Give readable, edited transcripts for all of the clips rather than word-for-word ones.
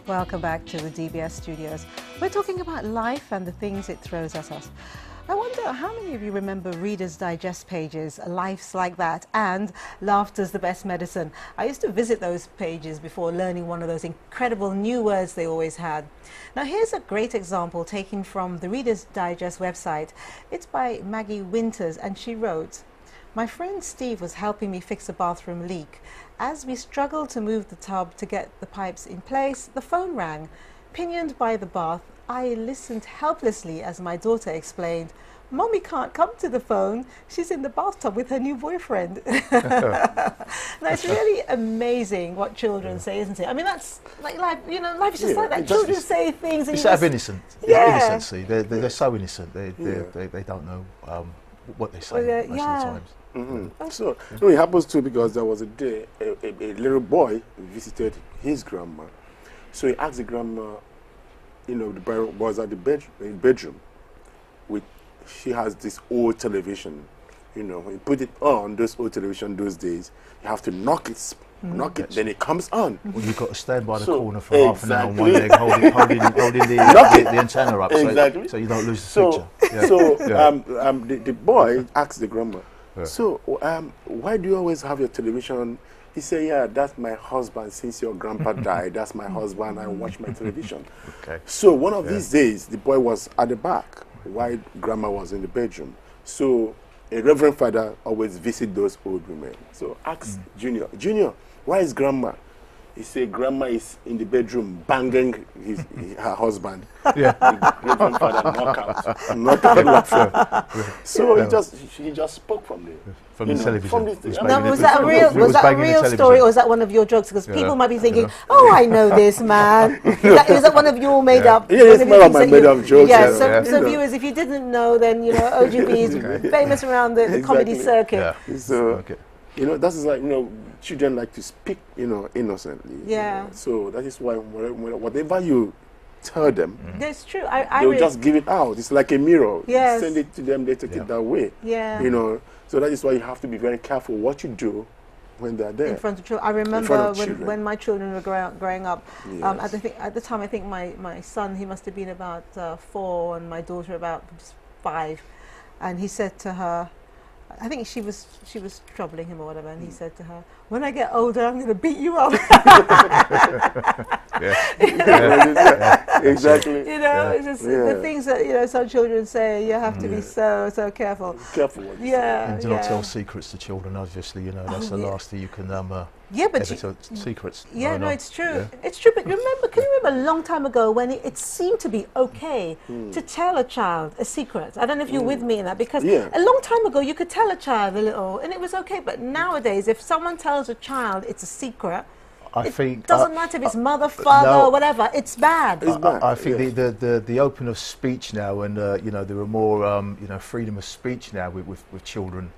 Welcome back to the DBS studios. We're talking about life and the things it throws at us. I wonder how many of you remember Reader's Digest pages, Life's Like That, and Laughter's the Best Medicine. I used to visit those pages before learning one of those incredible new words they always had. Now here's a great example taken from the Reader's Digest website. It's by Maggie Winters, and she wrote, "My friend Steve was helping me fix a bathroom leak. As we struggled to move the tub to get the pipes in place, the phone rang. Pinioned by the bath, I listened helplessly as my daughter explained, 'Mommy can't come to the phone. She's in the bathtub with her new boyfriend.'" Now, it's really amazing what children say, isn't it? I mean, that's like life, you know, life is just like that. Children say things. And it's out of innocence. Yeah. Innocency. They're so innocent. They don't know what they say most of the times. So it happens too, because there was a day a little boy visited his grandma. So he asked the grandma, you know, the boy was at the bedroom with, she has this old television, you know, he put it on, those old television those days, you have to knock it, then it comes on. Well, you've got to stand by the corner for half an hour on one leg, holding the antenna up, so you don't lose the picture. Yeah. So the boy asked the grandma, so why do you always have your television? He said, "Yeah, that's my husband. Since your grandpa died, that's my husband. I watch my television." Okay. So one of these days, the boy was at the back while grandma was in the bedroom. So a reverend father always visit those old women. So ask Junior, why is grandma? He said, "Grandma is in the bedroom banging her husband." Yeah. The reverend father knock out. So he just spoke from there. From the television. Now, was that a real story, or is that one of your jokes? Because people might be thinking, "Oh, I know this man." Is that one of your made up? Yeah, it's one of my made up jokes. Yeah, so viewers, if you didn't know, then you know OGB is famous around the comedy circuit. Yeah. So you know, that is like, you know, children like to speak, you know, innocently. Yeah. You know? So that is why whatever you tell them, that's true. They'll just give it out. It's like a mirror. Yes. You send it to them, they take it that way. Yeah. You know, so that is why you have to be very careful what you do when they're there. In front of children. I remember when my children were growing up. Yes. At the time, I think my son, he must have been about 4, and my daughter about 5, and he said to her, I think she was troubling him or whatever, and he said to her, "When I get older, I'm going to beat you up." Exactly. You know, it's just the things that, you know, some children say. You have to be so careful. Careful. What you say. And do not tell secrets to children. Obviously, you know, that's the last thing you can but ever tell secrets. Yeah, no, it's true. Yeah. It's true. But can you remember a long time ago when it seemed to be okay to tell a child a secret? I don't know if you're with me in that, because a long time ago you could tell a child a little and it was okay. But nowadays, if someone tells a child it's a secret, it doesn't matter if it's mother, father, or whatever. It's bad. I think the open of speech now, and you know, there are more you know, freedom of speech now with children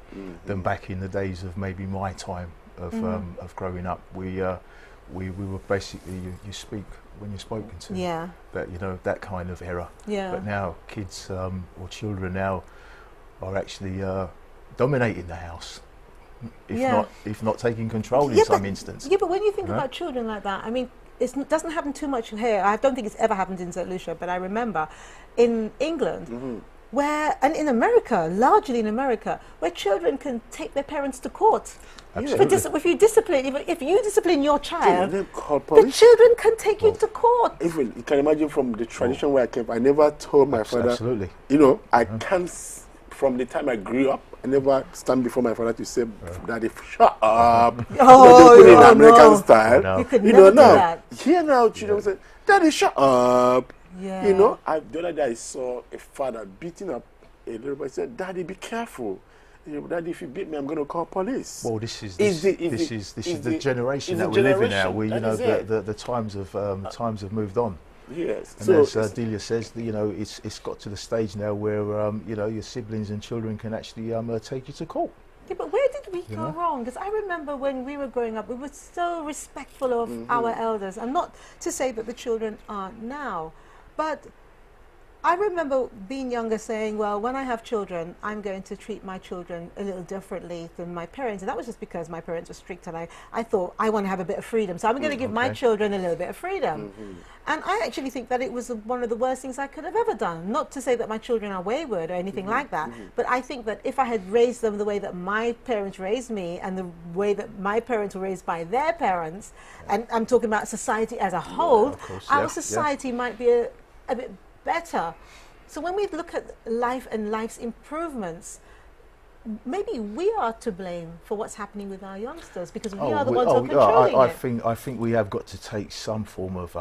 than back in the days of maybe my time of growing up. We were basically you speak when you're spoken to. Yeah. That, you know, that kind of era. Yeah. But now kids or children now are actually dominating the house. If not taking control in some instance. Yeah, but when you think about children like that, I mean, it doesn't happen too much here. I don't think it's ever happened in St. Lucia, but I remember in England, where, and in America, largely in America, where children can take their parents to court. If you discipline your child, the children can take you to court. Even you can imagine from the tradition where I came, I never told my father. Absolutely. You know, I can't. From the time I grew up, I never stand before my father to say, "Daddy, shut up." Oh, in American style. No. You could never do that. Here now, children say, "Daddy, shut up." Yeah. You know, the other day I saw a father beating up a little boy. I said, "Daddy, be careful. Daddy, if you beat me, I'm going to call police." Well, this is the generation that we live in now. We, you know, the times have moved on. Yes. And so as Delia says, you know, it's got to the stage now where you know, your siblings and children can actually take you to court. Yeah, but where did we go wrong? Because I remember when we were growing up, we were so respectful of our elders. And not to say that the children aren't now, but I remember being younger saying, well, when I have children, I'm going to treat my children a little differently than my parents. And that was just because my parents were strict and I thought I want to have a bit of freedom. So I'm going to give my children a little bit of freedom. And I actually think that it was one of the worst things I could have ever done. Not to say that my children are wayward or anything like that, but I think that if I had raised them the way that my parents raised me and the way that my parents were raised by their parents, and I'm talking about society as a whole, our society might be a bit better. So when we look at life and life's improvements, maybe we are to blame for what's happening with our youngsters because we are the ones who are controlling it. I think we have got to take some form of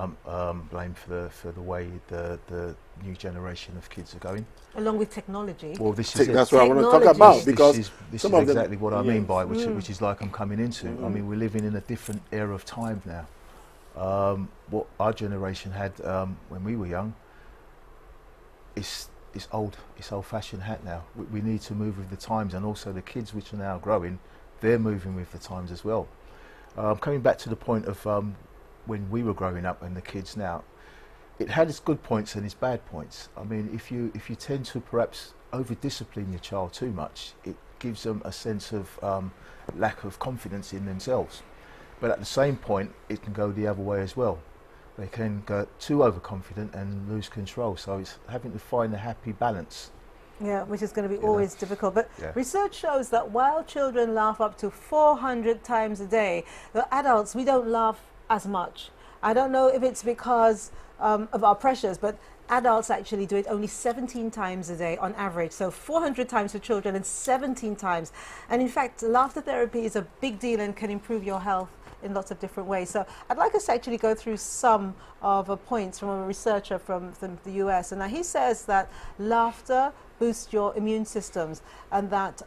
blame for the way the new generation of kids are going. Along with technology. Well, this is that's what I want to talk about, because this is exactly what I mean by which is like I'm coming into. I mean, we're living in a different era of time now. What our generation had when we were young, it's old-fashioned hat now. We need to move with the times, and also the kids which are now growing, they're moving with the times as well. Coming back to the point of when we were growing up and the kids now, it had its good points and its bad points. I mean, if you tend to perhaps over-discipline your child too much, it gives them a sense of lack of confidence in themselves. But at the same point, it can go the other way as well. They can go too overconfident and lose control. So it's having to find a happy balance. Yeah, which is going to be always difficult. But research shows that while children laugh up to 400 times a day, the adults, we don't laugh as much. I don't know if it's because of our pressures, but adults actually do it only 17 times a day on average. So 400 times for children and 17 times. And in fact, laughter therapy is a big deal and can improve your health in lots of different ways. So I'd like us to actually go through some of the points from a researcher from the US. And now he says that laughter boosts your immune systems, and that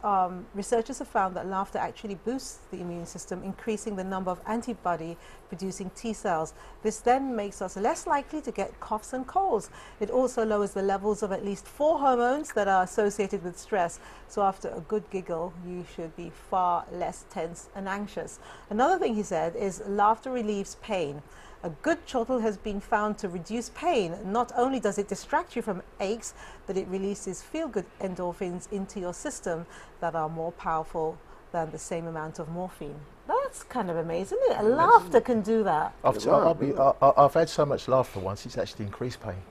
researchers have found that laughter actually boosts the immune system, increasing the number of antibody producing T cells. This then makes us less likely to get coughs and colds. It also lowers the levels of at least 4 hormones that are associated with stress. So after a good giggle, you should be far less tense and anxious. Another thing he said is laughter relieves pain. A good chuckle has been found to reduce pain. Not only does it distract you from aches, but it releases feel-good endorphins into your system that are more powerful than the same amount of morphine. That's kind of amazing, isn't it? Laughter can do that. I've had so much laughter once, it's actually increased pain.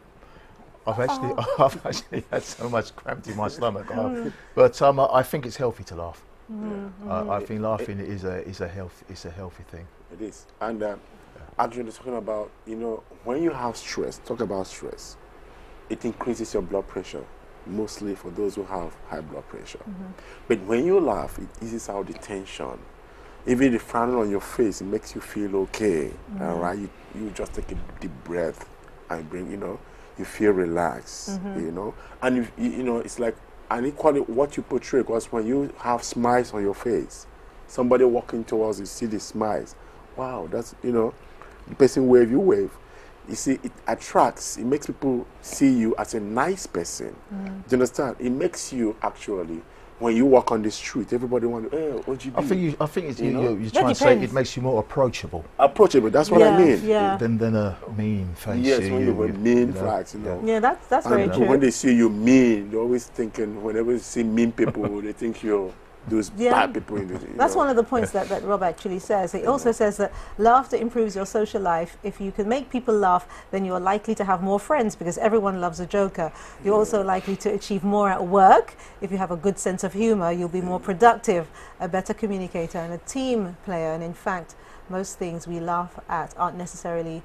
I've actually had so much cramped in my stomach. But I think it's healthy to laugh. I think laughing is a healthy thing. It is. And Adrian is talking about, you know, when you have stress, talk about stress, it increases your blood pressure, mostly for those who have high blood pressure. But when you laugh, it eases out the tension. Even the frown on your face, it makes you feel okay. All right, you just take a deep breath and bring, you know, you feel relaxed, you know. And, you know, it's like, and equally what you portray, because when you have smiles on your face, somebody walking towards you, see the smiles, wow, that's, you know, the person wave, you wave. You see, it attracts, it makes people see you as a nice person. Do you understand? It makes you actually, when you walk on the street, everybody wants to, hey, OGB. I think it's, you're trying to say it makes you more approachable. Approachable, that's what I mean. Than a mean face. Yes, when you have mean facts, you know. Yeah, that's very true. When they see you mean, they're always thinking, whenever they see mean people, they think you're those bad people in the, that's one of the points that Rob actually says. He also says that laughter improves your social life. If you can make people laugh, then you are likely to have more friends because everyone loves a joker. You're also likely to achieve more at work. If you have a good sense of humor, you'll be more productive, a better communicator and a team player. And in fact, most things we laugh at aren't necessarily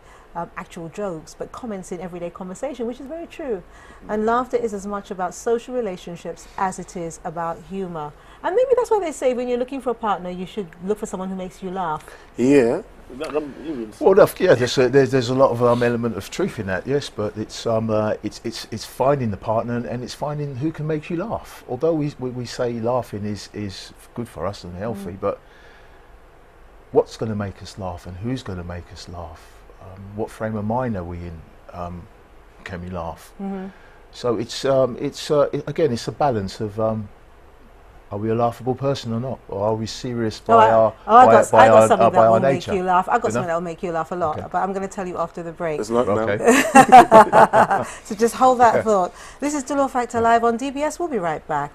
actual jokes, but comments in everyday conversation, which is very true. And laughter is as much about social relationships as it is about humor. And maybe that's why they say when you're looking for a partner, you should look for someone who makes you laugh. Yeah. Well, there's a lot of element of truth in that, yes. But it's finding the partner and it's finding who can make you laugh. Although we say laughing is good for us and healthy, but what's going to make us laugh and who's going to make us laugh? What frame of mind are we in? Can we laugh? So again, it's a balance of are we a laughable person or not? Or are we serious Oh, by I got something that will make nature? you laugh. I got You know? something that will make you laugh a lot, Okay. but I'm going to tell you after the break. It's not Okay. now. So just hold that thought. This is Still or Factor Live on DBS. We'll be right back.